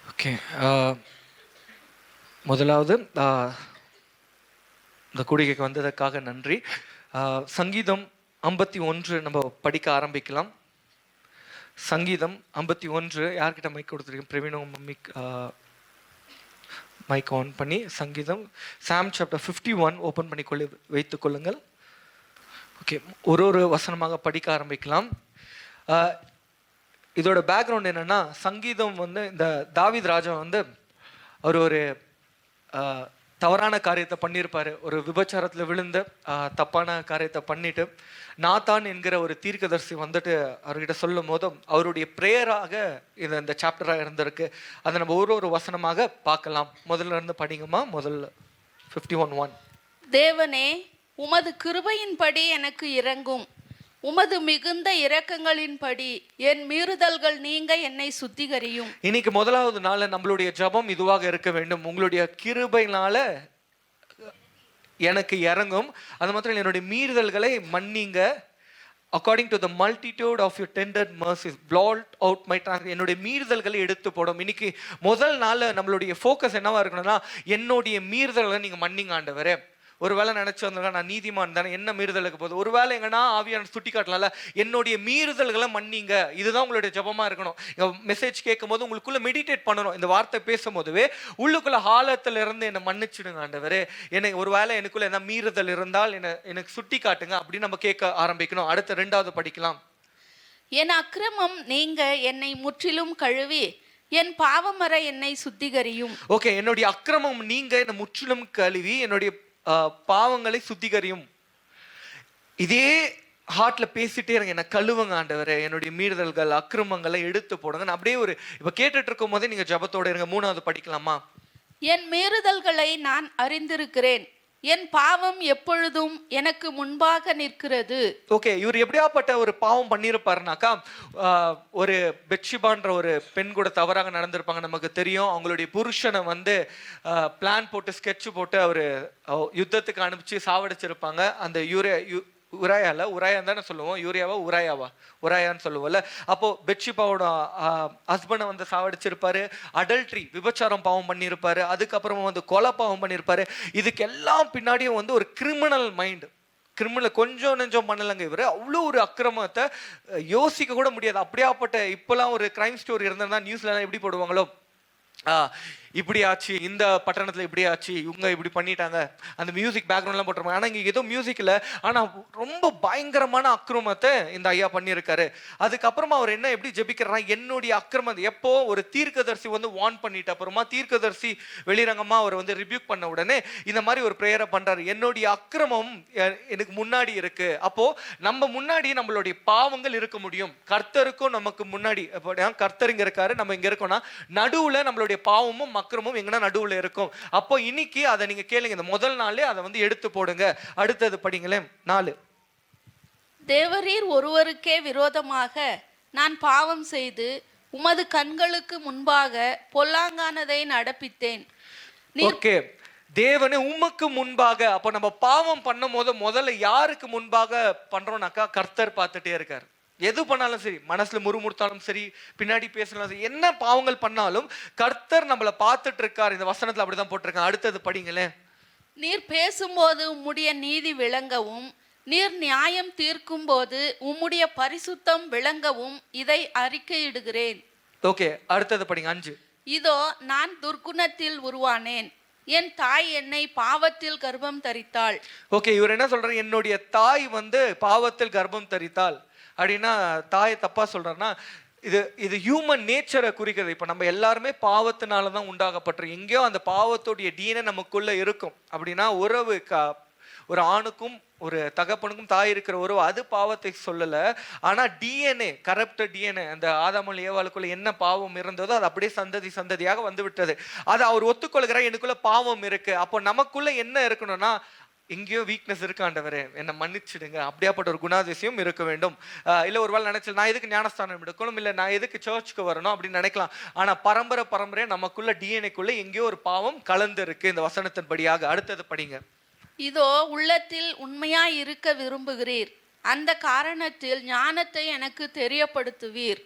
Okay. முதலாவது இந்த கூடிகைக்கு வந்ததற்காக நன்றி. சங்கீதம் 51 நம்ம படிக்க ஆரம்பிக்கலாம். சங்கீதம் 51 யார்கிட்ட மைக் கொடுத்துருக்கேன்? பிரவீனோ மம்மி மைக் ஆன் பண்ணி சங்கீதம் சாம் சாப்டர் 51 ஓப்பன் பண்ணி வைத்துக் கொள்ளுங்கள். ஓகே, ஒரு வசனமாக படிக்க ஆரம்பிக்கலாம். இதோட பேக்ரவுண்ட் என்னன்னா, சங்கீதம் வந்து இந்த தாவீது ராஜா வந்து அவர் ஒரு தவறான காரியத்தை பண்ணியிருப்பாரு. ஒரு விபச்சாரத்தில் விழுந்த தப்பான காரியத்தை பண்ணிட்டு நாத்தான் என்கிற ஒரு தீர்க்கதரிசி வந்துட்டு அவர்கிட்ட சொல்லும் போதும் அவருடைய பிரேயராக இந்த சாப்டராக இருந்திருக்கு. அதை நம்ம ஒரு வசனமாக பார்க்கலாம். முதல்ல இருந்து படிங்கம்மா. முதல்ல 51:1. தேவனே, உமது கிருபையின்படி எனக்கு இரங்கும். உமது மிகுந்த இரக்கங்களின்படி என் மீறுதல்கள் நீங்க என்னை சுத்திகரியும். இன்னைக்கு முதலாவது நாள் நம்மளுடைய ஜபம் இதுவாக இருக்க வேண்டும். உங்களுடைய கிருபையினால எனக்கு இறங்கும். அது மாத்திரம் என்னுடைய மீறுதல்களை மன்னிங்க. According to the multitude of your tender mercies blot out my transgression. என்னுடைய மீறுதல்களை எடுத்து போடும். இன்னைக்கு முதல் நாள் நம்மளுடைய ஃபோக்கஸ் என்னவா இருக்கணும்னா, என்னுடைய மீறுதல்களை நீங்க மன்னிங்க ஆண்டவரே. ஒரு வேளை நினைச்சு வந்தா நான் நீதிமான் தானே, என்ன மீறுதலுக்கு போகுது? ஒரு வேளை எங்கன்னா ஆவியான சுட்டி காட்டலாம்ல, என்னுடைய மீறுதல்களை மன்னிங்க. இதுதான் உங்களுடைய ஜபமா இருக்கணும். மெசேஜ் கேட்கும் போது உங்களுக்குள்ள மெடிடேட் பண்ணணும். இந்த வார்த்தை பேசும்போதுவே உள்ளுக்குள்ள ஹாலத்துல இருந்து என்னை மன்னிச்சுடுங்க ஆண்டவரே. எனக்கு ஒரு வேளை எனக்குள்ள என்ன மீறுதல் இருந்தால் எனக்கு சுட்டி காட்டுங்க அப்படின்னு நம்ம கேட்க ஆரம்பிக்கணும். அடுத்த 2வது படிக்கலாம். என் அக்கிரமம் நீங்க என்னை முற்றிலும் கழுவி என் பாவமற என்னை சுத்திகரியும். ஓகே, என்னுடைய அக்கிரமம் நீங்க என்னை முற்றிலும் கழுவி என்னுடைய பாவங்களை சுத்திகரியும். இதே ஹார்ட்ல பேசிட்டே இருங்க, என்ன கழுவுங்க ஆண்டவரே, என்னுடைய மீறுதல்கள் அக்கிரமங்களை எடுத்து போடுங்க. அப்படியே இப்ப கேட்டுட்டு இருக்கும் போதே நீங்க ஜபத்தோட இருங்க. 3வது படிக்கலாமா? என் மீறுதல்களை நான் அறிந்திருக்கிறேன், என் பாவம் எப்பொழுதும் எனக்கு முன்பாக நிற்கிறது. ஓகே, இவர் எப்படியாப்பட்ட ஒரு பாவம் பண்ணியிருப்பாருனாக்கா, ஒரு பெட்ஷிபான்ற ஒரு பெண் கூட தவறாக நடந்திருப்பாங்க. நமக்கு தெரியும். அவங்களுடைய புருஷனை வந்து பிளான் போட்டு ஸ்கெட்ச் போட்டு அவர் யுத்தத்துக்கு அனுப்பிச்சு சாவடிச்சிருப்பாங்க. அந்த உராயான்னு தானே சொல்லுவோம். உராயான்னு சொல்லுவோம்ல. அப்போ பெட்ஷிபாவோட ஹஸ்பண்டை வந்து சாவடிச்சிருப்பாரு. அடல்ட்ரி, விபச்சாரம் பாவம் பண்ணியிருப்பாரு. அதுக்கப்புறமா வந்து கொலை பாவம் பண்ணியிருப்பாரு. இதுக்கு எல்லாம் பின்னாடியும் வந்து ஒரு கிரிமினல் மைண்டு. கிரிமினல் கொஞ்சம் நெஞ்சம் பண்ணலங்க. இவர் அவ்வளோ ஒரு அக்கிரமத்தை யோசிக்க கூட முடியாது. அப்படியாப்பட்ட இப்போலாம் ஒரு கிரைம் ஸ்டோரி இருந்ததுன்னா நியூஸ்ல எப்படி போடுவாங்களோ, இப்படி ஆச்சு, இந்த பட்டணத்தில் இப்படி ஆச்சு, இவங்க இப்படி பண்ணிட்டாங்க, அந்த மியூசிக் பேக்ரவுண்ட்லாம் போட்டிருப்பாங்க. ஆனால் இங்கே ஏதோ மியூசிக் இல்லை, ஆனால் ரொம்ப பயங்கரமான அக்கிரமத்தை இந்த ஐயா பண்ணியிருக்காரு. அதுக்கப்புறமா அவர் என்ன எப்படி ஜெபிக்கிறார், என்னுடைய அக்கிரமம் எப்போ ஒரு தீர்க்கதரிசி வந்து வார்ன் பண்ணிட்டு அப்புறமா தீர்க்கதரிசி வெளிரங்கமாக அவர் வந்து ரிபியூக் பண்ண உடனே இந்த மாதிரி ஒரு ப்ரேயரை பண்ணுறாரு. என்னுடைய அக்கிரமம் எனக்கு முன்னாடி இருக்கு. அப்போ நம்ம முன்னாடி நம்மளுடைய பாவங்கள் இருக்க முடியும். கர்த்தருக்கும் நமக்கு முன்னாடி கர்த்தர் இங்கே இருக்காரு, நம்ம இங்கே இருக்கோம்னா நடுவில் நம்மளுடைய பாவமும் அக்கிரமும் எங்கன்னா நடுவுல இருக்கும். அப்போ இன்னைக்கு அதை நீங்க கேளுங்க. இந்த முதல் நாளே அதை வந்து எடுத்து போடுங்க. அடுத்தது படிங்களேன். 4. தேவரீர் ஒருவருக்கே விரோதமாக நான் பாவம் செய்து உமது கண்களுக்கு முன்பாக பொல்லாங்கானதை நடப்பித்தேன். ஓகே, தேவனே உமக்கு முன்பாக. அப்போ நம்ம பாவம் பண்ணும் போது முதல்ல யாருக்கு முன்பாக பண்றோம்னாக்கா, கர்த்தர் பார்த்துட்டே இருக்காரு. எது பண்ணாலும் சரி, மனசுல முறுமுறுத்தாலும் சரி, பின்னாடி பேசினாலும் சரி, என்ன பாவங்கள் பண்ணாலும் கர்த்தர் நம்மளை பார்த்துட்டு இருக்காரு. இந்த வசனத்துல அப்படிதான் போட்டிருக்காங்க. அடுத்தது படிங்களேன். நீர் பேசும்போது உம்முடைய நீதி விளங்கவும், நீர் நியாயம் தீர்க்கும் போது உம்முடைய பரிசுத்தம் விளங்கவும் இதை அறிக்கையிடுகிறேன். ஓகே, அடுத்தது படிங்க. 5. இதோ நான் துர்க்குணத்தில் உருவானேன், என் தாய் என்னை பாவத்தில் கர்ப்பம் தரித்தாள். ஓகே, இவர் என்ன சொல்றாரு, என்னுடைய தாய் வந்து பாவத்தில் கர்ப்பம் தரித்தாள் அப்படின்னா தாயை தப்பா சொல்றாருன்னா, இது ஹியூமன் நேச்சரை குறிக்கிறது. இப்போ நம்ம எல்லாருமே பாவத்தினால தான் உண்டாகப்பட்டிருக்கோம். எங்கேயோ அந்த பாவத்துடைய DNA நமக்குள்ள இருக்கும். அப்படின்னா உறவு, ஒரு ஆணுக்கும் ஒரு தகப்பனுக்கும் தாய் இருக்கிற உறவு, அது பாவத்தை சொல்லலை. ஆனால் DNA, கரப்டட் DNA, அந்த ஆதாமும் ஏவாளுக்குள்ள என்ன பாவம் இருந்ததோ அது அப்படியே சந்ததியாக வந்து விட்டது. அதை அவர் ஒத்துக்கொள்கிறார், எனக்குள்ள பாவம் இருக்கு. அப்போ நமக்குள்ள என்ன இருக்கணும்னா, எங்கேயோ வீக்னஸ் இருக்காண்டவரே, என்னை மன்னிச்சிடுங்க. அப்படியாப்பட்ட ஒரு குணாதிசயம் இருக்க வேண்டும். இல்லை ஒரு வேளை நினைச்சல, நான் எதுக்கு ஞானஸ்தானம் எடுக்கணும், இல்லை நான் எதுக்கு சர்ச்சுக்கு வரணும் அப்படின்னு நினைக்கலாம். ஆனால் பரம்பரை நமக்குள்ள டிஎன்ஏக்குள்ள எங்கேயோ ஒரு பாவம் கலந்து இருக்கு. இந்த வசனத்தின் படியாக அடுத்தது படிங்க. இதோ உள்ளத்தில் உண்மையாய் இருக்க விரும்புகிறீர், அந்த காரணத்தில் ஞானத்தை எனக்கு தெரியப்படுத்துவீர்.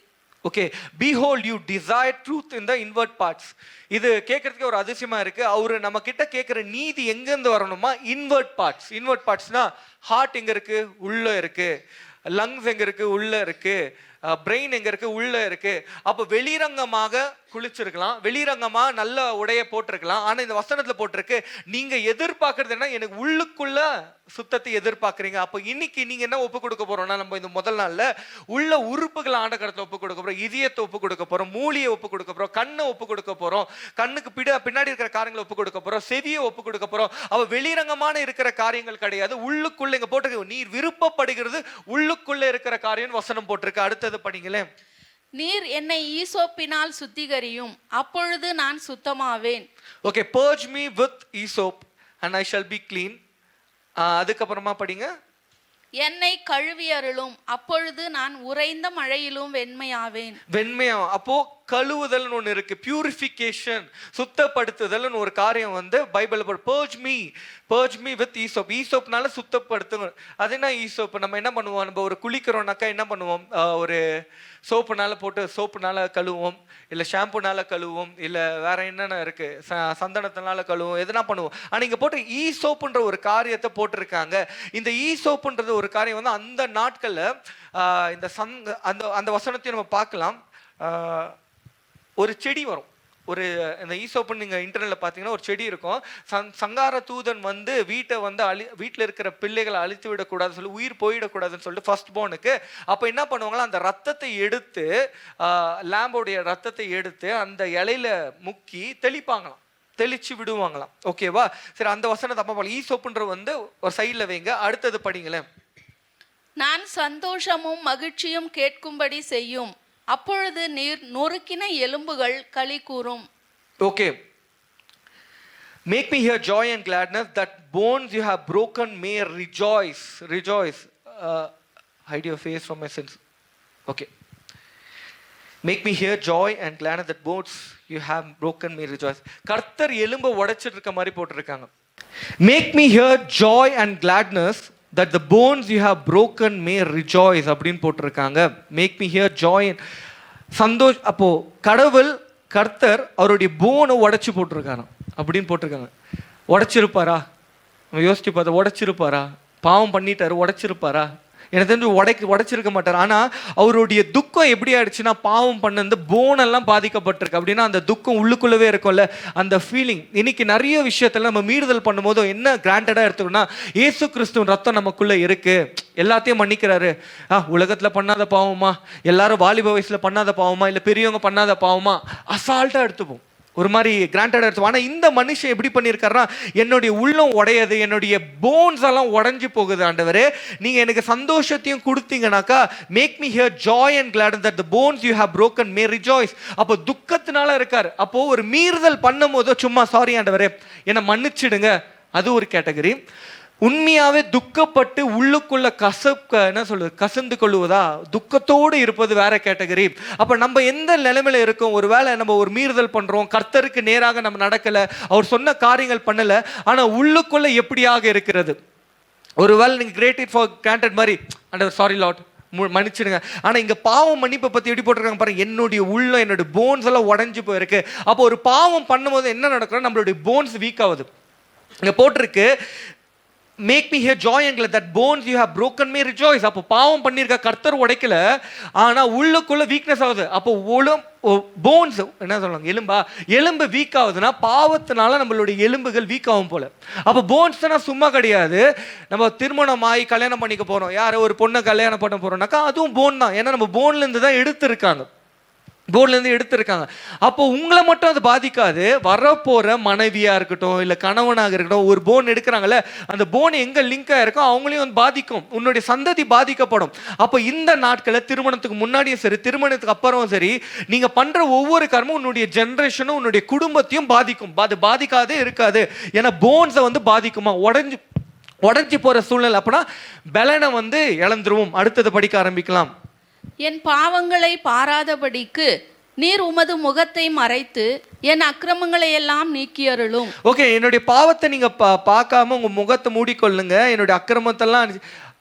Okay, behold you desire truth in the inward parts. இது கேட்கறதுக்கு ஒரு அதிசயமா இருக்கு. அவரு நம்ம கிட்ட கேட்கிற நீதி எங்க இருந்து வரணுமா? Invert parts. இன்வெர்ட் பார்ட்ஸ்னா ஹார்ட் எங்க இருக்கு? உள்ள இருக்கு. லங்ஸ் எங்க இருக்கு? உள்ள இருக்கு. பிரெயின் எங்க இருக்கு? உள்ள இருக்கு. அப்போ வெளிரங்கமாக குளிச்சிருக்கலாம், வெளிரங்கமா நல்ல உடைய போட்டிருக்கலாம். ஆனா இந்த வசனத்துல போட்டிருக்கு, நீங்க எதிர்பார்க்கறது என்ன? எனக்கு உள்ளுக்குள்ள சுத்தத்தை எதிர்பார்க்கறீங்க. அப்போ இன்னைக்கு நீங்க என்ன ஒப்பு கொடுக்க போறோம்னா, நம்ம இந்த முதல் நாள்ல உள்ள உறுப்புகளை ஆண்டகரத்துல ஒப்பு கொடுக்க போறோம், இதயத்தை ஒப்பு கொடுக்க போறோம், மூளையை ஒப்பு கொடுக்க போறோம், கண்ணை ஒப்பு கொடுக்க போறோம், கண்ணுக்கு பின்னாடி இருக்கிற காரியங்களை ஒப்பு கொடுக்க போறோம், செவியை ஒப்பு கொடுக்க போறோம். அவ வெளிரங்கமான இருக்கிற காரியங்கள் கிடையாது, உள்ளுக்குள்ள இங்க போட்டிருக்கு. நீர் விருப்பப்படுகிறது உள்ளுக்குள்ள இருக்கிற காரியம் வசனம் போட்டிருக்கு. அடுத்தது படிங்களேன். நீர் என்னை ஈசோப்பினால் சுத்திகரியும், அப்பொழுது நான் சுத்தமாவேன். Okay, purge me with hyssop and I shall be clean. அதுக்கப்புறமா படிங்க. என்னை கழுவி அருளும், அப்பொழுது நான் உறைந்த மழையிலும் வெண்மையாவேன். வெண்மையா, அப்போ கழுவுதல்னு ஒன்று இருக்கு, பியூரிஃபிகேஷன், சுத்தப்படுத்துதல்னு ஒரு காரியம் வந்து Bible purge me with hyssop. ஈசோப்னால சுத்தப்படுத்துங்க. அது என்ன ஈசோப்? நம்ம என்ன பண்ணுவோம்? நம்ம ஒரு குளிக்கிறோம்னாக்கா என்ன பண்ணுவோம்? ஒரு சோப்புனால போட்டு சோப்புனால கழுவோம், இல்லை ஷாம்புனால கழுவோம், இல்லை வேற என்னென்ன இருக்கு, சந்தனத்தினால கழுவோம், எதுனா பண்ணுவோம். ஆனால் இங்கே போட்டு ஈசோப்புன்ற ஒரு காரியத்தை போட்டிருக்காங்க. இந்த ஈசோப்புன்றது ஒரு காரியம் வந்து அந்த நாட்களில் இந்த அந்த வசனத்தையும் நம்ம பார்க்கலாம். ஒரு செடி வரும், ஒரு இந்த ஈசோப்புன்னு நீங்கள் இன்டர்நெட்டில் பார்த்தீங்கன்னா ஒரு செடி இருக்கும். சங்கார தூதன் வந்து வீட்டை வந்து வீட்டில் இருக்கிற பிள்ளைகளை அழித்து விடக்கூடாதுன்னு சொல்லி, உயிர் போயிடக்கூடாதுன்னு சொல்லிட்டு ஃபர்ஸ்ட் போனுக்கு அப்போ என்ன பண்ணுவாங்களா, அந்த ரத்தத்தை எடுத்து லேம்போடைய ரத்தத்தை எடுத்து அந்த இலையில முக்கி தெளிப்பாங்களாம், தெளிச்சு விடுவாங்களாம். ஓகேவா? சரி, அந்த வசனத்தை அப்பா ஈசோப்புன்ற வந்து ஒரு சைடில் வைங்க. அடுத்தது படிங்களேன். நான் சந்தோஷமும் மகிழ்ச்சியும் கேட்கும்படி செய்யும், அப்பொழுது நீர் நொறுக்கின எலும்புகள் களி கூறும். Okay, make me hear joy and gladness, that bones you have broken may rejoice. Hide your face from my sins. Okay, make me hear joy and gladness, that bones you have broken may rejoice. கர்த்தர் எலும்பை உடைச்சிட்டு இருக்க மாதிரி போட்டிருக்காங்க. make me hear joy and gladness, that the bones you have broken may rejoice அப்படின்னு போட்டிருக்காங்க. make me hear joy and Santhosh. அப்போ கடவுள் கர்த்தர் அவருடைய போனை உடைச்சு போட்டிருக்காராம் அப்படின்னு போட்டிருக்காங்க. உடைச்சிருப்பாரா? நம்ம யோசிச்சு பார்த்தா உடைச்சிருப்பாரா? பாவம் பண்ணிட்டாரு, உடைச்சிருப்பாரா? எனக்கு தெரிஞ்சு உடைச்சிருக்க மாட்டார். ஆனால் அவருடைய துக்கம் எப்படி ஆயிடுச்சுன்னா, பாவம் பண்ண இந்த போனெல்லாம் பாதிக்கப்பட்டிருக்கு. அப்படின்னா அந்த துக்கம் உள்ளுக்குள்ளவே இருக்கும்ல, அந்த ஃபீலிங். இன்னைக்கு நிறைய விஷயத்துல நம்ம மீறுதல் பண்ணும்போது என்ன கிராண்டடா எடுத்துக்கணும்னா, இயேசு கிறிஸ்துவின் ரத்தம் நமக்குள்ள இருக்கு, எல்லாத்தையும் மன்னிக்கிறாரு. உலகத்துல பண்ணாத பாவமா, எல்லாரும் வாலிப வயசுல பண்ணாத பாவமா, இல்லை பெரியவங்க பண்ணாத பாவமா, அசால்ட்டா எடுத்துப்போம், ஒரு மாதிரி கிராண்டடா எடுத்து. ஆனால் இந்த மனுஷன் எப்படி பண்ணியிருக்காருன்னா, என்னுடைய உள்ளம் உடையது, என்னுடைய போன்ஸ் எல்லாம் உடஞ்சி போகுது ஆண்டவரே, நீங்க எனக்கு சந்தோஷத்தையும் கொடுத்தீங்கன்னாக்கா, make me hear joy and glad, that the bones you have broken may rejoice. அப்போ துக்கத்தினால இருக்காரு. அப்போ ஒரு மீறுதல் பண்ணும் போது சும்மா சாரி ஆண்டவரே என்னை மன்னிச்சிடுங்க, அது ஒரு கேட்டகரி. உண்மையாவே துக்கப்பட்டு உள்ளுக்குள்ள என்ன சொல்றது, கசந்து கொள்ளுவதா, துக்கத்தோடு இருப்பது வேற கேட்டகரி. அப்ப நம்ம எந்த நிலைமையில இருக்கோம்? ஒருவேளை நம்ம ஒரு மீறுதல் பண்றோம், கர்த்தருக்கு நேராக நம்ம நடக்கல, அவர் சொன்ன காரியங்கள் பண்ணல, ஆனா உள்ளுக்குள்ள எப்படியாக இருக்கிறது? ஒருவேளை நீங்க கிரேட் இட் ஃபார் கிராண்டட் மாதிரி, அண்ட் சாரி லார்ட் மன்னிச்சிடுங்க. ஆனா இங்க பாவம் மன்னிப்பை பத்தி எப்படி போட்டிருக்காங்க பாருங்க, என்னுடைய உள்ளம், என்னுடைய போன்ஸ் எல்லாம் உடஞ்சு போயிருக்கு. அப்போ ஒரு பாவம் பண்ணும்போது என்ன நடக்கும்? நம்மளுடைய போன்ஸ் வீக் ஆகுது. இங்க போட்டிருக்கு, make me hear joy and glad, that bones you have broken may rejoice. அப்போ பாவம் பண்ணிருக்க, கர்த்தர் உடைக்கல, ஆனா உள்ளுக்குள்ள வீக்னஸ் ஆகுது. அப்போ போன்ஸ் என்ன சொல்லுவாங்க, எலும்பு வீக் ஆகுதுன்னா பாவத்தினால நம்மளுடைய எலும்புகள் வீக் ஆகும் போல. அப்போ போன்ஸ் சும்மா கிடையாது. நம்ம திருமணம் ஆகி கல்யாணம் பண்ணிக்க போறோம், யார ஒரு பொண்ணை கல்யாணம் பண்ண போறோம்னாக்கா அதுவும் போன் தான். ஏன்னா நம்ம போன்ல இருந்து தான் எடுத்திருக்காங்க, போர்ட்லேருந்து எடுத்திருக்காங்க. அப்போ உங்களை மட்டும் அது பாதிக்காது, வரப்போற மனைவியா இருக்கட்டும், இல்லை கணவனாக இருக்கட்டும், ஒரு போன் எடுக்கிறாங்கல்ல, அந்த போன் எங்க லிங்க் ஆயிருக்கும் அவங்களையும் வந்து பாதிக்கும், உன்னுடைய சந்ததி பாதிக்கப்படும். அப்போ இந்த நாட்களில் திருமணத்துக்கு முன்னாடியும் சரி, திருமணத்துக்கு அப்புறமும் சரி, நீங்க பண்ற ஒவ்வொரு கர்மம் உன்னுடைய ஜென்ரேஷனும் உன்னுடைய குடும்பத்தையும் பாதிக்கும். அது பாதிக்காதே இருக்காது. ஏன்னா போன்ஸை வந்து பாதிக்குமா, உடஞ்சி போற சூழ்நிலை. அப்படின்னா பலனை வந்து இழந்துருவோம். அடுத்தது படிக்க ஆரம்பிக்கலாம். என் பாவங்களை பாராதபடிக்கு நீர் உமது முகத்தை மறைத்து என் அக்கிரமங்களை எல்லாம் நீக்கியருளும். ஓகே, என்னுடைய பாவத்தை நீங்க பார்க்காம உங்க முகத்தை மூடிக்கொள்ளுங்க, என்னுடைய அக்கிரமத்தெல்லாம்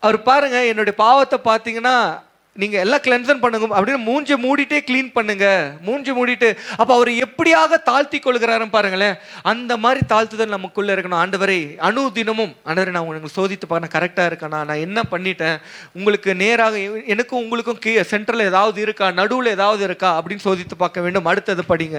அவர் பாருங்க. என்னுடைய பாவத்தை பார்த்தீங்கன்னா நீங்க எல்லாம் கிளென்சன் பண்ணுங்க அப்படின்னு மூஞ்ச மூடிட்டே க்ளீன் பண்ணுங்க. மூஞ்சி மூடிட்டு அப்ப அவர் எப்படியாக தாழ்த்தி கொள்கிறாருன்னு பாருங்களேன். அந்த மாதிரி தாழ்த்துதல் நமக்குள்ள இருக்கணும். ஆண்டவரே அனுதினமும் ஆண்டவரே நான் உங்களுக்கு சோதித்து பார்க்க கரெக்டா இருக்கேனா, நான் என்ன பண்ணிட்டேன், உங்களுக்கு நேராக எனக்கும் உங்களுக்கும் சென்டர்ல ஏதாவது இருக்கா, நடுவுல ஏதாவது இருக்கா அப்படின்னு சோதித்து பார்க்க வேண்டும். அடுத்தது படிங்க.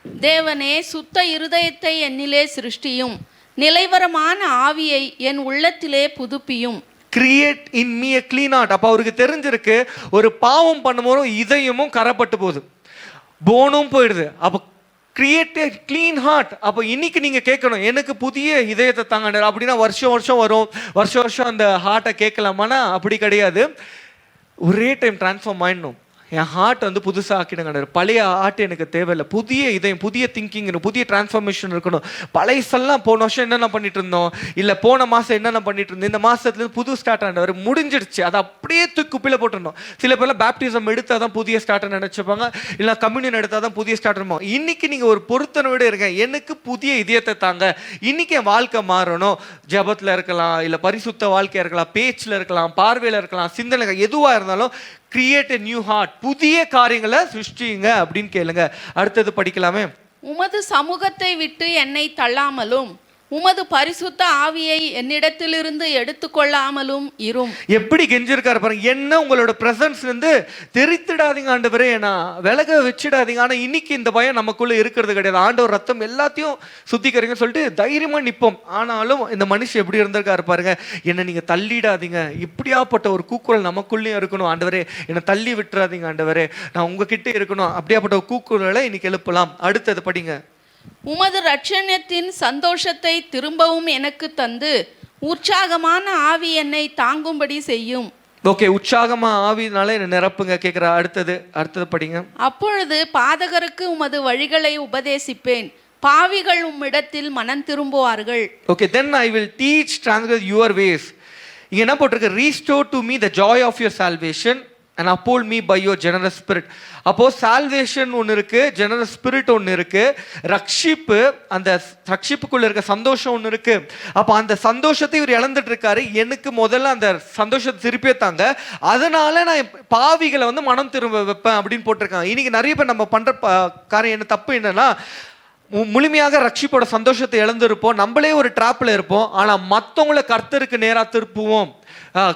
தேவனே சுத்த இருதயத்தை என்னிலே சிருஷ்டியும், நிலைவரமான ஆவியை என் உள்ளத்திலே புதுப்பியும். Create in me a clean heart. அப்ப அவருக்கு தெரிஞ்சிருக்கு ஒரு பாவம் பண்ணும்போது இதயமும் கரப்பட்டு போகுது, போனும் போயிடுது. அப்ப கிரியேட் a clean heart. அப்ப இன்னைக்கு நீங்க கேட்கணும், எனக்கு புதிய இதயத்தை தாங்க அப்படின்னா வருஷம் வருஷம் வரும், வருஷம் வருஷம் அந்த ஹார்ட்டை கேட்கலாமான்னா அப்படி கிடையாது. ஒரே டைம் டிரான்ஸ்ஃபார்ம் ஆயிடணும். என் ஹார்ட் வந்து புதுசாக ஆக்கிடுங்க. பழைய ஹார்ட் எனக்கு தேவையில்லை, புதிய இதயம், புதிய திங்கிங், புதிய டிரான்ஸ்ஃபார்மேஷன் இருக்கணும். பழையசெல்லாம் போன வருஷம் என்னென்ன பண்ணிட்டு இருந்தோம், இல்லை போன மாதம் என்னென்ன பண்ணிட்டு இருந்தோம், இந்த மாதத்துலேருந்து புது ஸ்டார்ட் ஆனவர் முடிஞ்சிடுச்சு, அதை அப்படியே தூக்கி குப்பையில் போட்டுருந்தோம். சில பேர்லாம் பேப்டிசம் எடுத்தால் தான் புதிய ஸ்டார்ட்டை நினச்சிப்பாங்க, இல்லை கம்யூனியன் எடுத்தால் தான் புதிய ஸ்டார்ட் இருப்போம். இன்னைக்கு நீங்கள் ஒரு பொருத்தனோட இருங்க, எனக்கு புதிய இதயத்தை தாங்க. இன்னைக்கு என் வாழ்க்கை மாறணும். ஜபத்தில் இருக்கலாம், இல்லை பரிசுத்த வாழ்க்கையாக இருக்கலாம், பேச்சில் இருக்கலாம், பார்வையில் இருக்கலாம், சிந்தனை எதுவாக இருந்தாலும் கிரியேட் a நியூ ஹார்ட். புதிய காரியங்களை சிருஷ்டிங்க அப்படின்னு கேளுங்க. அடுத்தது படிக்கலாமே. உமது சமூகத்தை விட்டு என்னை தள்ளாமலும், உமது பரிசுத்த ஆவியை என்னிடத்திலிருந்து எடுத்துக்கொள்ளாமலும் இரும். எப்படி கெஞ்சிருக்காரு பாருங்க. என்ன உங்களோட பிரசன்ஸ்ல இருந்து தெரித்திடாதீங்க ஆண்டவரே, நான் விலக வச்சிடாதீங்க. ஆனா இன்னைக்கு இந்த பயம் நமக்குள்ள இருக்கிறது கிடையாது. ஆண்டவர் ரத்தம் எல்லாத்தையும் சுத்திக்கிறீங்கன்னு சொல்லிட்டு தைரியமா நிற்போம். ஆனாலும் இந்த மனுஷன் எப்படி இருந்திருக்காரு பாருங்க. என்னை நீங்க தள்ளிடாதீங்க, இப்படியாப்பட்ட ஒரு கூக்குரல் நமக்குள்ளேயும் இருக்கணும். ஆண்டவரே என்னை தள்ளி விட்டுறாதீங்க ஆண்டவரே, நான் உங்ககிட்ட இருக்கணும். அப்படியாப்பட்ட ஒரு கூக்குரலை இன்னைக்கு எழுப்பலாம். அடுத்தது படிங்க. உமது இரட்சணியத்தின் சந்தோஷத்தை திரும்பவும் எனக்கு தந்து, உற்சாகமான ஆவி என்னை தாங்கும்படி செய்யும். ஓகே, உற்சாகமா ஆவினால என்ன நிரப்புங்க கேட்குறா. அடுத்தது படிங்க. அப்பொழுது பாதகருக்கு உமது வழிகளை உபதேசிப்பேன், பாவிகள் உம்மிடத்தில் மனம் திரும்புவார்கள். Okay, then I will teach transgress your ways. இங்க என்ன போட்டிருக்கு? Restore to me the joy of your salvation and uphold me by your generous spirit. அப்போ சால்வேஷன் ஒன்று இருக்கு, ஜெனரஸ் ஸ்பிரிட் ஒன்று இருக்கு, ரட்சிப்பு, அந்த ரட்சிப்புக்குள்ள இருக்க சந்தோஷம் ஒன்று இருக்கு. அப்போ அந்த சந்தோஷத்தை இவர் இழந்துட்டு இருக்காரு. எனக்கு முதல்ல அந்த சந்தோஷத்தை திருப்பியே தாங்க, அதனால நான் பாவிகளை வந்து மனம் திரும்ப வைப்பேன் அப்படின்னு போட்டிருக்காங்க. இன்னைக்கு நிறைய பேர் நம்ம பண்ற காரியம் என்ன தப்பு என்னன்னா, முழுமையாக ரட்சிப்போட சந்தோஷத்தை இழந்திருப்போம், நம்மளே ஒரு டிராப்ல இருப்போம். ஆனா மற்றவங்கள கர்த்தருக்கு நேரா திருப்புவோம்.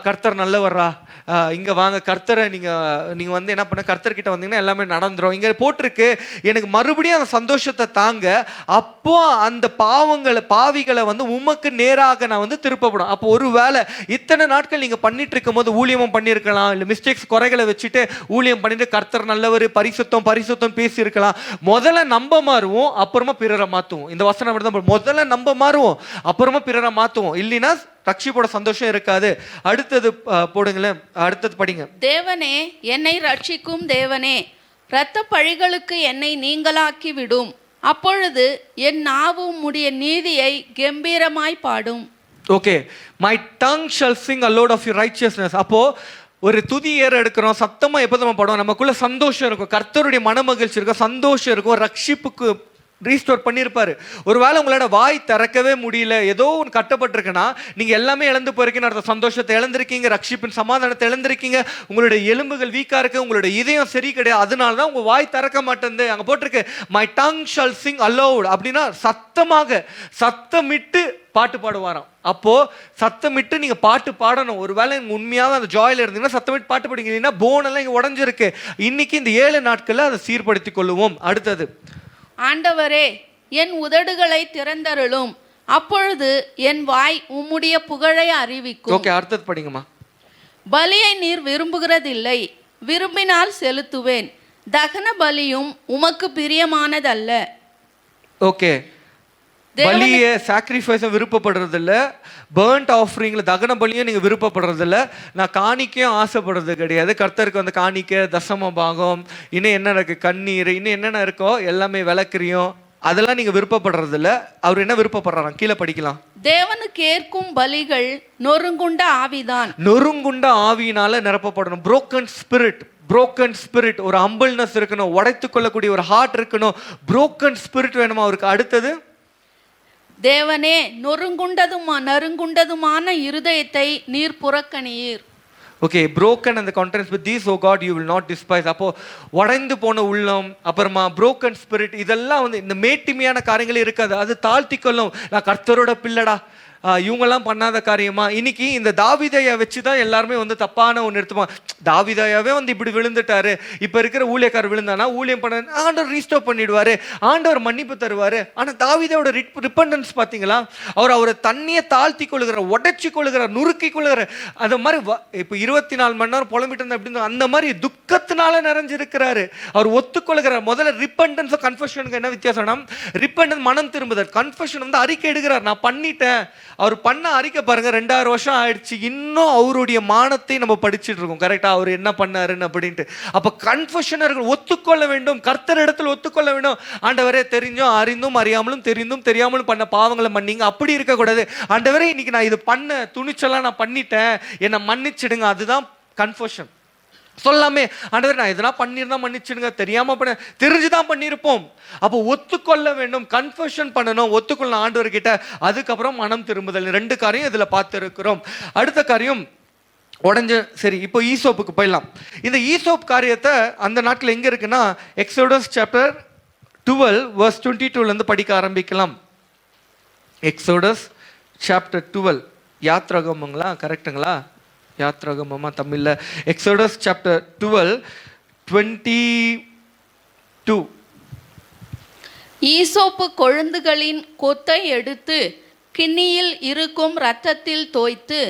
கர்த்தர் நல்லவர்ரா, இங்க வாங்க, கர்த்தரை நீங்க வந்து என்ன பண்ண, கர்த்தர்கிட்ட வந்தீங்கன்னா எல்லாமே நடந்துரும். இங்க போட்டிருக்கு எனக்கு மறுபடியும் அந்த சந்தோஷத்தை தாங்க, அப்போ அந்த பாவிகளை வந்து உமக்கு நேராக நான் வந்து திருப்பப்படும். அப்போ ஒரு வேளை இத்தனை நாட்கள் நீங்க பண்ணிட்டு இருக்கும் போது ஊழியமும் பண்ணியிருக்கலாம், இல்லை மிஸ்டேக்ஸ் குறைகளை வச்சுட்டு ஊழியம் பண்ணிட்டு கர்த்தர் நல்லவர் பரிசுத்தம் பேசி இருக்கலாம். முதல்ல நம்ப மாறுவோம், அப்புறமா பிறரை மாத்துவோம். இந்த வசனம் தான், முதல்ல நம்ப மாறுவோம், அப்புறமா பிறரை மாத்துவோம். இல்லைன்னா ரட்சிப்போட சந்தோஷம் இருக்காது. அடுத்தது போடுங்களேன். அடுத்தது படிங்க. தேவனே என்னை ரட்சிக்கும் தேவனே, இரத்த பழிகளுக்கு என்னை நீங்களாக்கி விடும். அப்பொழுது என் நாவு உம்முடைய நீதியை கம்பீரமாய் பாடும். Okay, my tongue shall sing a load of your righteousness. அப்போ ஒரு துதி ஏற எடுக்கிறோம், சத்தமா எப்போ நம்ம பாடுவோம், நமக்குள்ள சந்தோஷம் இருக்கும், கர்த்தருடைய மனமகிழ்ச்சி இருக்கும், சந்தோஷம் இருக்கும், ரட்சிப்புக்கு ரீஸ்டோர் பண்ணியிருப்பாரு. ஒருவேளை உங்களோட வாய் திறக்கவே முடியல, ஏதோ ஒன்று கட்டப்பட்டிருக்குன்னா நீங்க எல்லாமே இழந்து போயிருக்கீங்க அர்த்தம். சந்தோஷத்தை இழந்திருக்கீங்க, ரட்சிப்பின் சமாதானத்தை இழந்திருக்கீங்க, உங்களுடைய எலும்புகள் வீக்கா இருக்கு, உங்களுடைய இதயம் சரி கிடையாது, அதனால தான் உங்க வாய் திறக்க மாட்டேங்குது. அங்க போட்டிருக்கு my tongue shall sing aloud. அப்படின்னா சத்தமிட்டு பாட்டு பாடுவாராம். அப்போ சத்தமிட்டு நீங்க பாட்டு பாடணும். ஒருவேளை உண்மையாக அந்த ஜாயில இருந்தீங்கன்னா சத்தமிட்டு பாட்டு பாடிங்கன்னா போன் எல்லாம் இங்க உடஞ்சிருக்கு. இன்னைக்கு இந்த 7 நாட்கள்ல அதை சீர்படுத்திக் கொள்ளுவோம். அடுத்தது, ஆண்டவரே என் உதடுகளை திறந்தருளும், அப்பொழுது என் வாய் உம்முடைய புகழை அறிவிக்கும். ஓகே, அடுத்தது படிங்கம்மா. பலியை நீர் விரும்புகிறதில்லை, விரும்பினால் செலுத்துவேன், தகன பலியும் உமக்கு பிரியமானதல்ல. ஓகே, பலிய சாக்ரிஃபைஸை விருப்பப்படுறது இல்லை, பேர்ன்ட் ஆஃபரிங்ல தகன பலியும் நீங்க விருப்பப்படுறது இல்லை, நான் காணிக்கையும் ஆசைப்படுறது கிடையாது. கர்த்தருக்கு வந்து காணிக்கை, தசம பாகம், இன்னும் என்ன இருக்கு, கண்ணீர், இன்னும் என்னென்ன இருக்கோ எல்லாமே விளக்குறியும், அதெல்லாம் நீங்க விருப்பப்படுறது இல்லை. அவர் என்ன விருப்பப்படுறாங்க கீழே படிக்கலாம். தேவனுக்கு ஏற்கும் பலிகள் நொறுங்குண்ட ஆவிதான். நொறுங்குண்ட ஆவியினால நிரப்பப்படணும். broken spirit, ஒரு ஹம்பிள்னஸ் இருக்கணும், உடைத்து கொள்ளக்கூடிய ஒரு ஹார்ட் இருக்கணும், broken spirit வேணுமா அவருக்கு. அடுத்தது, தேவனே நொறுங்குண்டதுமான இருதயத்தை நீர் புறக்கணியீர். Okay, broken and the contents with these, oh God, you will not despise. அப்போ உடைந்து போன உள்ளம், அப்புறமா broken spirit, இதெல்லாம் வந்து இந்த மேட்டிமையான காரியங்களே இருக்காது. அது தாழ்த்திக்கொள்ளும். நான் கர்த்தரோட பிள்ளடா, இவங்கெல்லாம் பண்ணாத காரியமா. இன்னைக்கு இந்த தாவீதையை வச்சு தான் எல்லாருமே வந்து தப்பான ஒன்று எடுத்துப்பாங்க. தாவீதையாவே வந்து இப்படி விழுந்துட்டாரு, இப்போ இருக்கிற ஊழியக்காரர் விழுந்தானா ஊழியம் பண்ண ஆண்டவர் ரீஸ்டோர் பண்ணிடுவாரு, ஆண்டவர் மன்னிப்பு தருவாரு. ஆனால் தாவீதையோட ரிப்பண்டன்ஸ் பார்த்தீங்களா? அவரை தண்ணியை தாழ்த்தி கொள்ளுகிற, உடைச்சி கொள்ளுகிற, நுறுக்கி கொள்ளுகிற, அந்த மாதிரி இப்போ 24 மணி நேரம் புலம்பிட்டு இருந்தா அப்படின்னு அந்த மாதிரி துக்கத்தினால நிறைஞ்சிருக்கிறாரு. அவர் ஒத்துக்கொள்ளுகிறார். முதல்ல ரிப்பண்டன்ஸும் கன்ஃபெஷனுக்கு என்ன வித்தியாசம்னா, ரிப்பண்டன்ஸ் மனம் திரும்புதல், கன்ஃபெஷன் வந்து அறிக்கை எடுக்கிறார், நான் பண்ணிட்டேன். அவர் பண்ண அறிக்கை பாருங்க, 2000 வருஷம் ஆயிடுச்சு, இன்னும் அவருடைய மானத்தை நம்ம படிச்சுட்டு இருக்கோம். கரெக்டா, அவர் என்ன பண்ணாருன்னு அப்படின்ட்டு. அப்ப கன்ஃபெஷனர்கள் ஒத்துக்கொள்ள வேண்டும், கர்த்தர் இடத்துல ஒத்துக்கொள்ள வேண்டும். ஆண்டவரே, தெரிஞ்சும் அறிந்தும் அறியாமலும் தெரிந்தும் தெரியாமலும் பண்ண பாவங்களை மன்னிங்க. அப்படி இருக்கக்கூடாது. ஆண்டவரே, இன்னைக்கு நான் இது பண்ண துணிச்சலாம், நான் பண்ணிட்டேன், என்னை மன்னிச்சிடுங்க. அதுதான் கன்ஃபெஷன். சொல்லாமே, ஆண்டவர் நான் எதனா பண்ணியிருந்தா மன்னிச்சிடுங்க, தெரியாம பண்ண, தெரிஞ்சுதான் பண்ணியிருப்போம். அப்போ ஒத்துக்கொள்ள வேண்டும், கன்ஃபெஷன் பண்ணணும், ஒத்துக்கொள்ள ஆண்டவர்கிட்ட. அதுக்கப்புறம் மனம் திரும்புதல். 2 காரியம் இதுல பார்த்து இருக்கிறோம். அடுத்த காரியம் உடஞ்ச. சரி, இப்போ ஈசோப்புக்கு போயிடலாம். இந்த ஈசோப் காரியத்தை அந்த நாட்டில் எங்க இருக்குன்னா, எக்ஸோடஸ் சாப்டர் 12 verse 22 படிக்க ஆரம்பிக்கலாம். Exodus chapter 12, யாத்ராகமங்களா? கரெக்டுங்களா? யாத்ராகமமா தமிழ்ல? Exodus chapter 12 22. ஈசோப்பு கொழுந்துகளின் கொத்தை எடுத்து கிண்ணியில் இருக்கும் இரத்தத்தில் தோய்த்து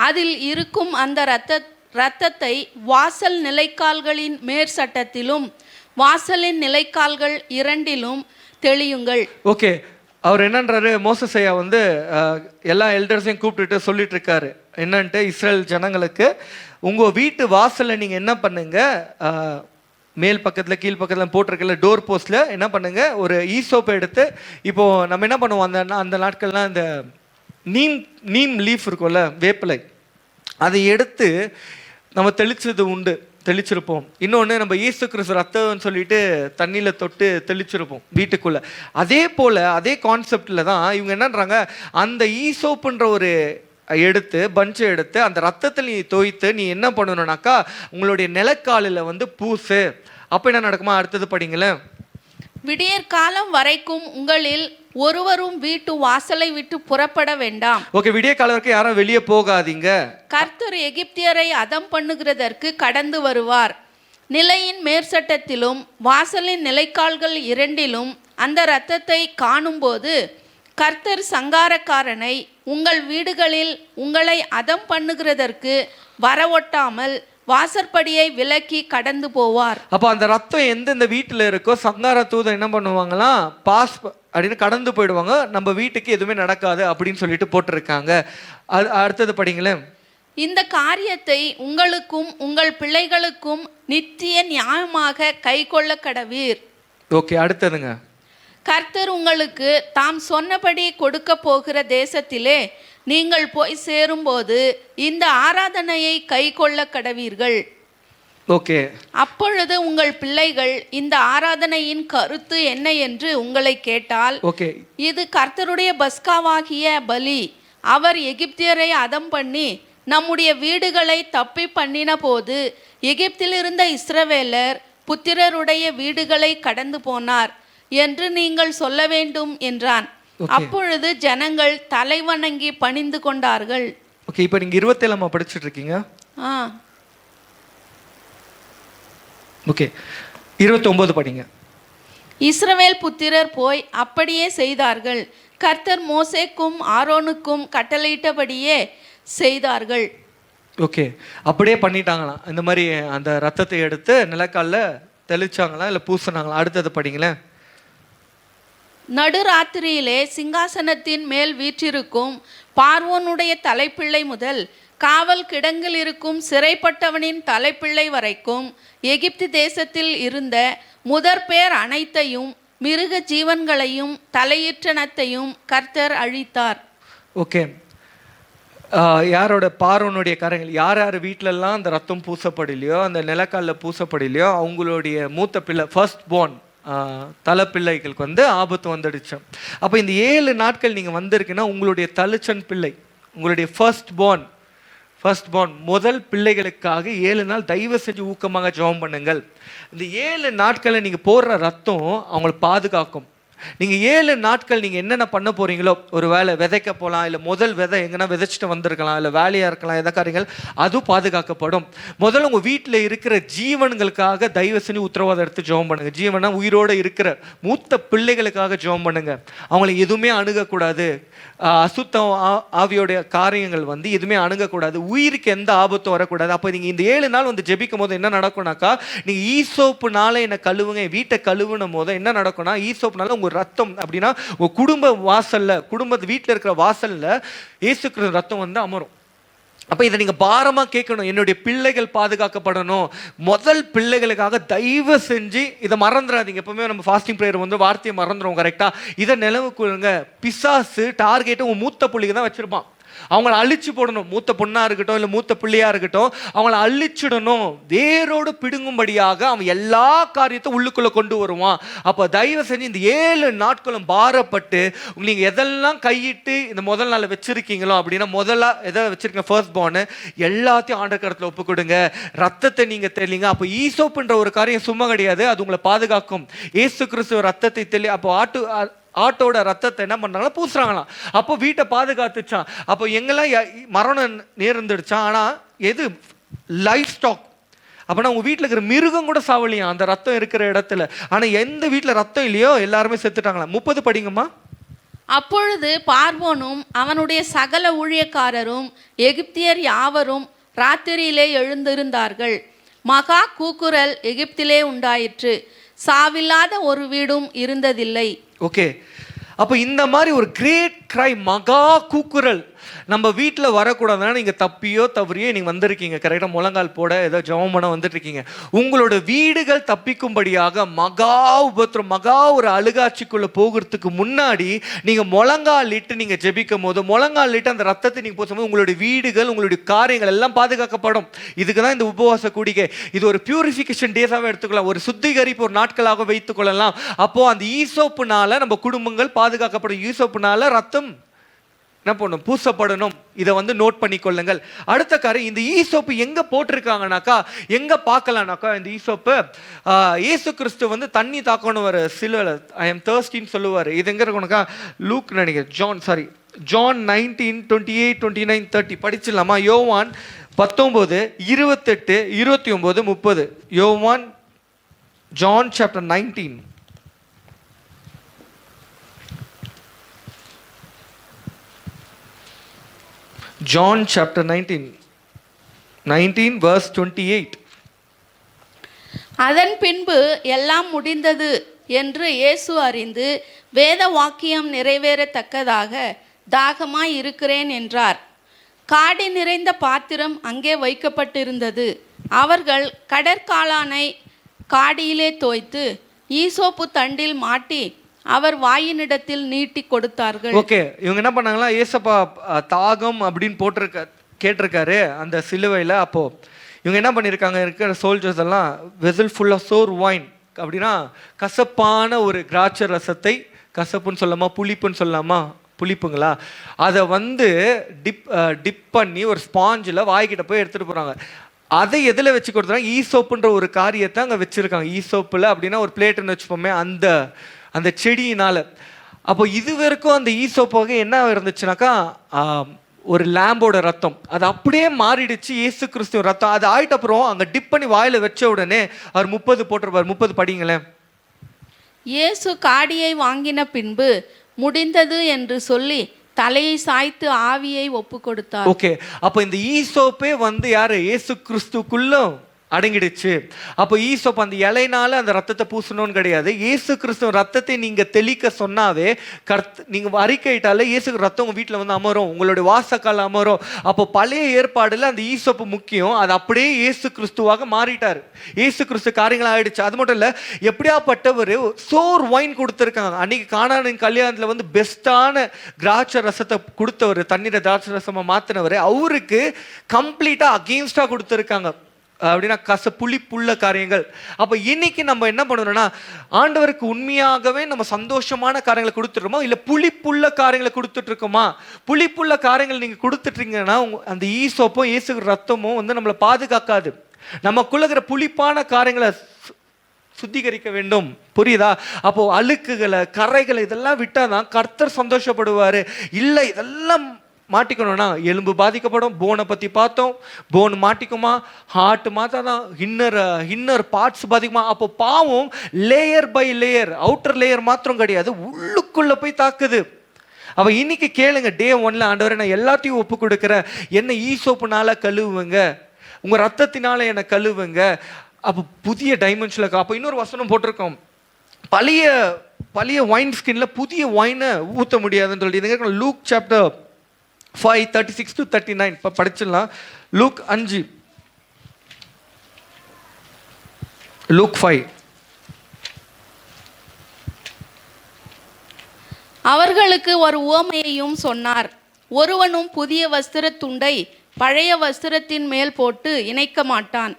அதில் இருக்கும் அந்த இரத்தத்தை வாசல் நிலைக்கால்களின் மேற்சட்டத்திலும் வாசலின் நிலைக்கால்கள் 2லும் தெளியுங்கள். ஓகே, அவர் என்னன்றாரு, மோசஸ் ஐயா வந்து எல்லா எல்டர்ஸையும் கூப்பிட்டுட்டு சொல்லிட்டு இருக்காரு என்னன்ட்டு, இஸ்ரேல் ஜனங்களுக்கு, உங்கள் வீட்டு வாசலில் நீங்கள் என்ன பண்ணுங்க, மேல் பக்கத்தில் கீழ் பக்கத்தில் போட்டிருக்கல டோர் போஸ்ட்டில் என்ன பண்ணுங்க, ஒரு ஈசோப்பை எடுத்து, இப்போது நம்ம என்ன பண்ணுவோம், அந்த நாட்கள்லாம் இந்த நீம் லீஃப் இருக்கும்ல, வேப்பிலை, அதை எடுத்து நம்ம தெளிச்சது உண்டு, தெளிச்சிருப்போம். இன்னொன்று, நம்ம இயேசு கிறிஸ்து ரத்தம்னு சொல்லிட்டு தண்ணியில் தொட்டு தெளிச்சிருப்போம் வீட்டுக்குள்ளே. அதே போல் அதே கான்செப்டில் தான் இவங்க என்னன்றாங்க, அந்த ஈசோப்புன்ற ஒரு பஞ்சை எடுத்து அந்த ரத்தத்தில் நீ தோய்த்து நீ என்ன பண்ணணும்னாக்கா, உங்களுடைய நிலக்காலில் வந்து பூசு. அப்போ என்ன நடக்குமா? அடுத்தது படிங்களேன். விடியற் காலம் வரைக்கும் உங்களில் ஒருவரும் வீட்டு வாசலை விட்டு புறப்பட வேண்டாம். ஓகே, விடிய காலம் வரைக்கும் யாரும் வெளியே போகாதீங்க. கர்த்தர் எகிப்தியரை அதம் பண்ணுகிறதற்கு கடந்து வருவார். நிலையின் மேற்சட்டத்திலும் வாசலின் நிலைக்கால்கள் 2லும் அந்த இரத்தத்தை காணும்போது கர்த்தர் சங்காரக்காரனை உங்கள் வீடுகளில் உங்களை அதம் பண்ணுகிறதற்கு வரவொட்டாமல் வாசற்படியை விலக்கி கடந்து போவார். அப்போ அந்த ரத்தம் எந்தெந்த வீட்டில் இருக்கோ, சங்கார தூதன் என்ன பண்ணுவாங்களாம், பாஸ் அப்படின்னு கடந்து போயிடுவாங்க, நம்ம வீட்டுக்கு எதுவுமே நடக்காது அப்படின்னு சொல்லிட்டு போட்டிருக்காங்க. அடுத்தது படிங்களேன். இந்த காரியத்தை உங்களுக்கும் உங்கள் பிள்ளைகளுக்கும் நித்திய நியாயமாக கை கொள்ள கடவீர். ஓகே, அடுத்ததுங்க. கர்த்தர் உங்களுக்கு தாம் சொன்னபடி கொடுக்க போகிற தேசத்திலே நீங்கள் போய் சேரும்போது இந்த ஆராதனையை கை கொள்ள கடவீர்கள். ஓகே, அப்பொழுது உங்கள் பிள்ளைகள் இந்த ஆராதனையின் கருத்து என்ன என்று உங்களை கேட்டால், ஓகே, இது கர்த்தருடைய பஸ்காவாகிய பலி, அவர் எகிப்தியரை அதம் பண்ணி நம்முடைய வீடுகளை தப்பி பண்ணின போது எகிப்தில் இருந்த இஸ்ரவேலர் புத்திரருடைய வீடுகளை கடந்து போனார் என்று நீங்கள் சொல்ல வேண்டும் என்றான். அப்பொழுது ஜனங்கள் தலைவணங்கி பணிந்து கொண்டார்கள். ஓகே, இப்போ நீங்க 27 படிச்சுட்டு இருக்கீங்க. ஓகே, 29 படிங்க. இஸ்ரவேல் புத்திரர் போய் அப்படியே செய்தார்கள். கர்த்தர் மோசேக்கும் ஆரோனுக்கும் கட்டளையிட்டபடியே செய்தார்கள். ஓகே, அப்படியே பண்ணிட்டாங்களாம். இந்த மாதிரி அந்த ரத்தத்தை எடுத்து நிலக்காலில் தெளிச்சாங்களா இல்லை பூசினாங்களா? அடுத்தது படிங்களேன். நடுராத்திரியிலே சிங்காசனத்தின் மேல் வீற்றிருக்கும் பார்வோனுடைய தலைப்பிள்ளை முதல் காவல் கிடங்கில் இருக்கும் சிறைப்பட்டவனின் தலைப்பிள்ளை வரைக்கும் எகிப்து தேசத்தில் இருந்த முதற்பேர் அனைத்தையும் மிருக ஜீவன்களையும் தலையிற்றனத்தையும் கர்த்தர் அழித்தார். ஓகே, யாரோட பார்வோனுடைய காரியங்கள், யார் யார் வீட்டிலெல்லாம் அந்த ரத்தம் பூசப்படலையோ, அந்த நிலக்காலில் பூசப்படலையோ, அவங்களுடைய மூத்த பிள்ளை, ஃபர்ஸ்ட் போர்ன் தலைப்பிள்ளைகளுக்கு வந்து ஆபத்து வந்துடுச்சு. அப்போ இந்த 7 நாட்கள் நீங்கள் வந்திருக்குன்னா உங்களுடைய தலிச்சன் பிள்ளை, உங்களுடைய ஃபர்ஸ்ட் போர்ன் ஃபர்ஸ்ட் பார்ன் முதல் பிள்ளைகளுக்காக 7 நாள் தயவு செஞ்சு ஊக்கமாக ஜெபம் பண்ணுங்கள். இந்த 7 நாட்களை நீங்க போடுற ரத்தம் அவங்களை பாதுகாக்கும். நீங்க 7 நாட்கள் நீங்க என்னென்ன பண்ண போறீங்களோ, ஒரு வேலை விதைக்க போகலாம், இல்லை முதல் விதை எங்கன்னா விதைச்சிட்டு வந்திருக்கலாம், இல்லை வேலையா இருக்கலாம், எதை காரியங்கள் அதுவும் பாதுகாக்கப்படும். முதல்ல உங்க வீட்டில் இருக்கிற ஜீவன்களுக்காக தயவு செஞ்சு உத்தரவாதம் எடுத்து ஜெபம் பண்ணுங்க. ஜீவனா உயிரோடு இருக்கிற மூத்த பிள்ளைகளுக்காக ஜெபம் பண்ணுங்க. அவங்களை எதுவுமே அணுகக்கூடாது. அசுத்தம் ஆவியோடைய காரியங்கள் வந்து எதுவுமே அணுகக்கூடாது. உயிருக்கு எந்த ஆபத்தும் வரக்கூடாது. அப்போ நீங்கள் இந்த 7 நாள் வந்து ஜெபிக்கும் போது என்ன நடக்கும்னாக்கா, நீங்கள் ஈசோப்புனால என்னை கழுவுங்க, போதை கழுவுனும் போது என்ன நடக்கும்னா, ஈசோப்புனால உங்கள் ரத்தம் அப்படின்னா உங்கள் குடும்ப வாசலில், குடும்பத்து வீட்டில் இருக்கிற வாசலில் இயேசு கிறிஸ்து ரத்தம் வந்து அமரும். அப்போ இதை நீங்கள் பாரமாக கேட்கணும். என்னுடைய பிள்ளைகள் பாதுகாக்கப்படணும். முதல் பிள்ளைகளுக்காக தயவு செஞ்சு இதை மறந்துடாதீங்க. எப்பவுமே நம்ம ஃபாஸ்டிங் ப்ரேயர் வந்து வார்த்தையை மறந்துடும். கரெக்டாக இதை நினைவுக்குள்ளுங்க. பிசாசு டார்கெட்டை உங்கள் மூத்த பிள்ளைக்கு தான் வச்சுருப்பான். அவங்கள அழிச்சு போடணும். மூத்த பொண்ணா இருக்கட்டும், இல்லை மூத்த பிள்ளையா இருக்கட்டும், அவங்கள அழிச்சிடணும். வேரோடு பிடுங்கும்படியாக அவன் எல்லா காரியத்தை உள்ளுக்குள்ள கொண்டு வருவான். அப்போ தயவு செஞ்சு இந்த 7 நாட்களும் பாரப்பட்டு நீங்க எதெல்லாம் கையிட்டு இந்த முதல் நாள் வச்சிருக்கீங்களோ, அப்படின்னா முதல்ல எதை வச்சிருக்கீங்க, ஃபர்ஸ்ட் பார்ன் எல்லாத்தையும் ஆண்டவர் கரத்துல ஒப்பு கொடுங்க. ரத்தத்தை நீங்க தெளிங்க. அப்போ ஈசோப்புன்ற ஒரு காரியம் சும்மா கிடையாது, அது உங்களை பாதுகாக்கும். இயேசு கிறிஸ்துவ ரத்தத்தை தெளி. அப்போ ஆட்டோட ரத்தத்தை என்ன பண்றாங்களா, பூசுறாங்களாம். அப்போ வீட்டை பாதுகாத்துச்சான். அப்போ எங்கெல்லாம் மரணம் நேர்ந்துடுச்சான். ஆனால் எது லைஃப் ஸ்டாக், அப்படின்னா உங்க வீட்டில் இருக்கிற மிருகம் கூட சாவலியா அந்த ரத்தம் இருக்கிற இடத்துல. ஆனால் எந்த வீட்டில் ரத்தம் இல்லையோ எல்லாருமே செத்துட்டாங்களாம். 30 படிங்கம்மா. அப்பொழுது பார்வோனும் அவனுடைய சகல ஊழியக்காரரும் எகிப்தியர் யாவரும் ராத்திரியிலே எழுந்திருந்தார்கள். மகா கூக்குரல் எகிப்திலே உண்டாயிற்று. சாவில்லாத ஒரு வீடும் இருந்ததில்லை. ஓகே, அப்போ இந்த மாதிரி ஒரு கிரேட் கிரை, மகா கூக்குரல் நம்ம வீட்டில் வரக்கூடாதுன்னா நீங்கள் தப்பியோ தவறியோ நீங்கள் வந்திருக்கீங்க. கரெக்டாக முழங்கால் போட ஏதோ ஜெபம் பண்ண வந்துட்டு இருக்கீங்க. உங்களோட வீடுகள் தப்பிக்கும்படியாக மகா உபத்திரம், மகா ஒரு அழுகாட்சிக்குள்ளே போகிறதுக்கு முன்னாடி நீங்கள் முழங்கால் இட்டு நீங்கள் ஜெபிக்கும் போது, முழங்கால் இட்டு அந்த ரத்தத்தை நீங்கள் போகும்போது உங்களுடைய வீடுகள், உங்களுடைய காரியங்கள் எல்லாம் பாதுகாக்கப்படும். இதுக்கு தான் இந்த உபவாச கூடிக்கை. இது ஒரு பியூரிஃபிகேஷன் டேஸாகவே எடுத்துக்கலாம், ஒரு சுத்திகரிப்பு ஒரு நாட்களாக வைத்துக் கொள்ளலாம். அப்போது அந்த ஈசோப்புனால நம்ம குடும்பங்கள் பாதுகாக்கப்படும். ஈசோப்புனால ரத்தம் என்ன பண்ணும், பூசப்படணும். இதை வந்து நோட் பண்ணி கொள்ளுங்கள். அடுத்த காரியம், இந்த ஈசோப்பு எங்க போட்டிருக்காங்கனாக்கா, எங்க பார்க்கலாம்னாக்கா, இந்த ஈசோப்பு இயேசு கிறிஸ்து வந்து தண்ணி தாக்கணும் வர சிலுவையில் ஐ எம் தர்ஸ்டின்னு சொல்லுவார். இது எங்க இருக்கணும்க்கா, லூக் நினைக்கிறேன், ஜான் 19:28, 29, 30 படிச்சிடலாமா? யோவான் 19, 28, 29, 30. யோவான், John chapter 19. John chapter 19 verse 28. அதன் பின்பு எல்லாம் முடிந்தது என்று இயேசு அறிந்து வேத வாக்கியம் நிறைவேறத்தக்கதாக தாகமாய் இருக்கிறேன் என்றார். காடி நிறைந்த பாத்திரம் அங்கே வைக்கப்பட்டிருந்தது. அவர்கள் கடற்காளானை காடியிலே தோய்த்து ஈசோப்பு தண்டில் மாட்டி அவர் வாயினிடத்தில் நீட்டி கொடுத்தார்கள். ஓகே, இவங்க என்ன பண்ணாங்களா, ஏசப்பா தாகம் அப்படின்னு கேட்டிருக்காரு அந்த சிலுவையில். அப்போ இவங்க என்ன பண்ணியிருக்காங்க, இருக்கிற சோல்ஜர்ஸ் எல்லாம் vessel full of sour wine, அப்படின்னா கசப்பான ஒரு திராட்சை ரசத்தை, கசப்புன்னு சொல்லாமா புளிப்புன்னு சொல்லாமா, புளிப்புங்களா, அதை வந்து டிப் பண்ணி ஒரு ஸ்பாஞ்சில் வாய்க்கிட்ட போய் எடுத்துகிட்டு போகிறாங்க. அதை எதில் வச்சு கொடுத்துறாங்க, ஈசோப்புன்ற ஒரு காரியத்தை அங்கே வச்சுருக்காங்க. ஈசோப்பில் அப்படின்னா ஒரு பிளேட்டுன்னு வச்சுப்போமே, அந்த செடியினால். அப்போ இது வரைக்கும் அந்த ஈசோப்பாக என்ன இருந்துச்சுனாக்கா, ஒரு லேம்போட ரத்தம், அது அப்படியே மாறிடுச்சு இயேசு கிறிஸ்துவ ரத்தம். அது ஆயிட்ட அப்புறம் அங்கே டிப் பண்ணி வாயில் வச்ச உடனே அவர் 30 போட்டிருப்பார். 30 படிங்களேன். இயேசு காடியை வாங்கின பின்பு முடிந்தது என்று சொல்லி தலையை சாய்த்து ஆவியை ஒப்பு கொடுத்தார். ஓகே, அப்போ இந்த ஈசோப்பே வந்து யாரு, இயேசு கிறிஸ்துக்குள்ள அடங்கிடுச்சு. அப்போ ஈசோப்பு அந்த இலைனால அந்த ரத்தத்தை பூசணும்னு கிடையாது. இயேசு கிறிஸ்துவ ரத்தத்தை நீங்க தெளிக்க சொன்னாவே, நீங்க அறிக்கையிட்டாலே இயேசு ரத்தம் உங்க வீட்டில் வந்து அமரும், உங்களுடைய வாசக்கால் அமரும். அப்போ பழைய ஏற்பாடுல அந்த ஈசோப்பு முக்கியம், அது அப்படியே இயேசு கிறிஸ்துவாக மாறிட்டார். இயேசு கிறிஸ்து காரியங்கள் ஆயிடுச்சு. அது மட்டும் இல்ல, எப்படியாப்பட்டவர் சோர் வைன் கொடுத்துருக்காங்க. அன்னைக்கு கானானின் கல்யாணத்துல வந்து பெஸ்டான திராட்சை ரசத்தை கொடுத்தவர், தண்ணீரை திராட்சை ரசமா மாத்தினவர், அவருக்கு கம்ப்ளீட்டா அகெயின்ஸ்டா கொடுத்துருக்காங்க. அப்படின்னா புளிப்புள்ள காரியங்கள். அப்போ இன்னைக்கு நம்ம என்ன பண்ணணும்னா, ஆண்டவருக்கு உண்மையாகவே நம்ம சந்தோஷமான காரியங்களை கொடுத்துட்றோமோ இல்லை புளிப்புள்ள காரியங்களை கொடுத்துட்டு இருக்கோமா? புளிப்புள்ள காரியங்கள் நீங்கள் கொடுத்துட்டீங்கன்னா அந்த ஈசோப்பும் இயேசு ரத்தமும் வந்து நம்மளை பாதுகாக்காது. நமக்குள்ள இருக்கிற புளிப்பான காரியங்களை சுத்திகரிக்க வேண்டும். புரியுதா? அப்போ அழுக்குகளை கரைகளை இதெல்லாம் விட்டாதான் கர்த்தர் சந்தோஷப்படுவாரு. இல்லை இதெல்லாம் மாட்டிக்கணும்னா எலும்பு பாதிக்கப்படும். போனை பற்றி பார்த்தோம், போன் மாட்டிக்குமா? ஹார்ட் மாத்தாதான் இன்னர் பார்ட்ஸ் பாதிக்குமா? அப்போ பாவம் layer by layer, outer layer மாத்திரம் கிடையாது, உள்ளுக்குள்ள போய் தாக்குது. அவ இன்னைக்கு கேளுங்க, டே 1 ஆண்டவரே நான் எல்லாத்தையும் ஒப்பு கொடுக்குறேன், என்ன ஈசோப்புனால கழுவுங்க, உங்க ரத்தத்தினால என்னை கழுவுங்க. அப்போ புதிய டைமென்ஷன்ல. அப்போ இன்னொரு வசனம் போட்டிருக்கோம், பழைய வைன் ஸ்கின்ல புதிய வைனை ஊற்ற முடியாதுன்னு சொல்லிட்டு லூக் சாப்டர் 5:36-39 இப்போ படிச்சிடலாம். Look 5, look 5. அவர்களுக்கு ஒரு உவமையையும் சொன்னார். ஒருவனும் புதிய வஸ்திர துண்டை பழைய வஸ்திரத்தின் மேல் போட்டு இணைக்க மாட்டான்.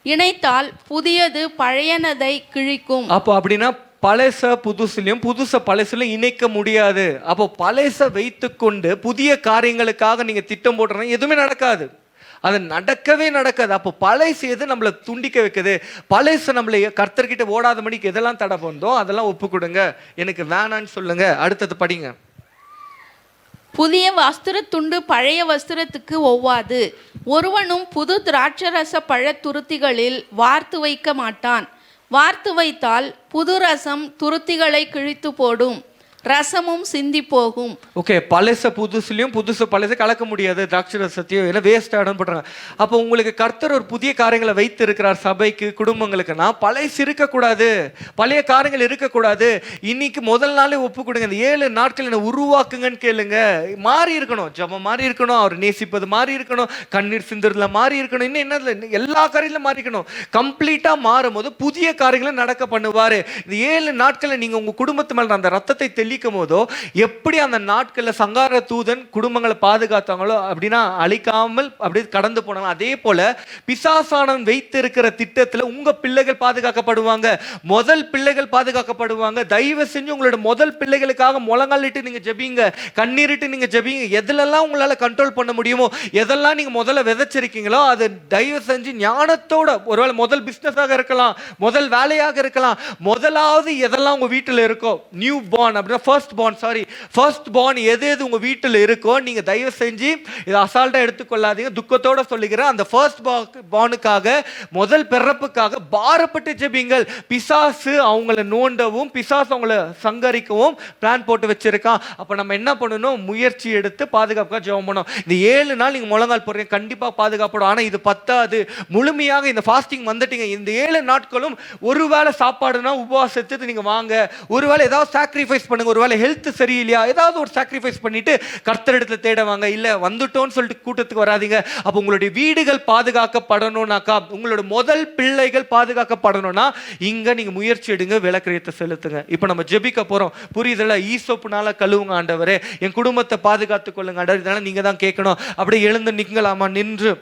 இணைத்தால் புதியது பழையனதை கிழிக்கும். அப்போ அப்படின்னா பழச புதுசுலையும் புதுச பழசுலையும் இணைக்க முடியாது. அப்போ பழச வைத்து கொண்டு புதிய காரியங்களுக்காக நீங்க திட்டம் போடுறீங்க, எதுவுமே நடக்காது. அது நடக்கவே நடக்காது. அப்போ பழசு எது நம்மளை துண்டிக்க வைக்குது? பழசு நம்மளை கர்த்தர்கிட்ட ஓடாத மணிக்கு எதெல்லாம் தடை பண்ணதோ அதெல்லாம் ஒப்பு கொடுங்க, எனக்கு வேணான்னு சொல்லுங்க. அடுத்தது படிங்க. புதிய வஸ்திர துண்டு பழைய வஸ்திரத்துக்கு ஒவ்வாது. ஒருவனும் புது திராட்சரச பழ துருத்திகளில் வார்த்து வைக்க மாட்டான். வார்த்து வைத்தால் புது ரசம் துருத்திகளை கிழித்து போடும், ரசமும் சிந்தி போகும். ஓகே, பழச புதுசுலையும் புதுசு பழச கலக்க முடியாது, திராட்சை ரசத்தையும், ஏன்னா வேஸ்ட் ஆகிடும் பண்றாங்க. அப்போ உங்களுக்கு கர்த்தர் ஒரு புதிய காரியங்களை வைத்து இருக்கிறார் சபைக்கு, குடும்பங்களுக்குன்னா பழசு இருக்கக்கூடாது, பழைய காரியங்கள் இருக்கக்கூடாது. இன்னைக்கு முதல் நாளே ஒப்பு கொடுங்க, இந்த 7 நாட்கள் என்ன உருவாக்குங்கன்னு கேளுங்க. மாறி இருக்கணும், ஜபம் மாறி இருக்கணும், அவர் நேசிப்பது மாறி இருக்கணும், கண்ணீர் சிந்துறதுல மாறி இருக்கணும், இன்னும் என்ன எல்லா காரியங்களும் மாறி இருக்கணும். கம்ப்ளீட்டா மாறும் போது புதிய காரியங்களை நடக்க பண்ணுவாரு. இந்த 7 நாட்களில் நீங்க உங்க குடும்பத்து மேல அந்த ரத்தத்தை தெளிக்கும் போதோ எப்படி அந்த நாட்கள்ல சங்கார தூதன் குடும்பங்களை பாதுகாத்தாங்களோ, அப்படின்னா அழிக்காமல் அப்படியே கடந்து போனாங்க, அதே போல பிசாசானவன் வைத்து இருக்கிற திட்டத்துல உங்க பிள்ளைகள் பாதுகாக்கப்படுவாங்க, முதல் பிள்ளைகள் பாதுகாக்கப்படுவாங்க. தயவு செஞ்சு உங்களோட முதல் பிள்ளைகளுக்காக முழங்காலிட்டு நீங்க ஜெபிங்க, கண்ணீரிட்டு நீங்க ஜெபிங்க. எதுலெல்லாம் உங்களால கண்ட்ரோல் பண்ண முடியுமோ, எதெல்லாம் நீங்க முதல்ல விதைச்சிருக்கீங்களோ அது தயவு செஞ்சு ஞானத்தோட, ஒருவேளை முதல் பிசினஸாக இருக்கலாம், முதல் வேலையாக இருக்கலாம், முதலாவது எதெல்லாம் உங்க வீட்டில் இருக்கோ, நியூ பார்ன் அப்படின்னா ஃபர்ஸ்ட் பார்ன் எது உங்க வீட்டில் இருக்கோ நீங்க தயவு செஞ்சு இதை அசால்ட்டா எடுத்துக்கொள்ளாதீங்க. துக்கத்தோட சொல்லுகிறேன், அந்த ஃபர்ஸ்ட் பார்னுக்காக, முதல் பிறப்புக்காக பாரப்பட்டு ஜெபிங்கள். பிசாசு அவங்கள நோண்டவும் பிசாசு அவங்கள சங்கரிக்கவும் பிளான் போட்டு வச்சிருக்கான். அப்ப நம்ம என்ன பண்ணணும்? முயற்சி எடுத்து பாதுகாப்பாக ஜெபம் பண்ணணும். இந்த 7 நாள் நீங்க முழங்கால் போடுறீங்க, கண்டிப்பா பாதுகாப்படும். ஆனா இது பத்தாது, முழுமையாக இந்த ஃபாஸ்டிங் வந்துட்டீங்க, இந்த 7 நாட்களும் ஒருவேளை சாப்பாடுனா உபவாசத்துக்கு நீங்க வாங்க, ஒருவேளை ஏதாவது சாக்ரிஃபைஸ் பண்ணுங்க, ஒருவேளை ஹெல்த் சரியில்லையா ஏதாவது ஒரு சாக்ரிஃபைஸ் பண்ணிட்டு கர்த்தரிடத்துல தேடுவாங்க. இல்ல வந்துட்டோம்னு சொல்லிட்டு கூட்டத்துக்கு வராதீங்க. அப்ப உங்களுடைய வீடுகள் பாதுகாக்கப்படணும்னாக்கா, உங்களோட முதல் பிள்ளைகள் பாதுகாக்கப்படணும்னா இங்க நீங்க முயற்சி எடுங்க, விளக்கிரியத்தை செலுத்துங்க. இப்ப நம்ம ஜெபிக்க போறோம், புரியுதுல? ஈசோப்புனால கழுவுங்க ஆண்டவரே, என் குடும்பத்தை பாதுகாத்துக் கொள்ளுங்க ஆண்டவரே. இதனால நீங்க தான் கேட்கணும். அப்படியே எழுந்து நிக்கலாமா? நின்று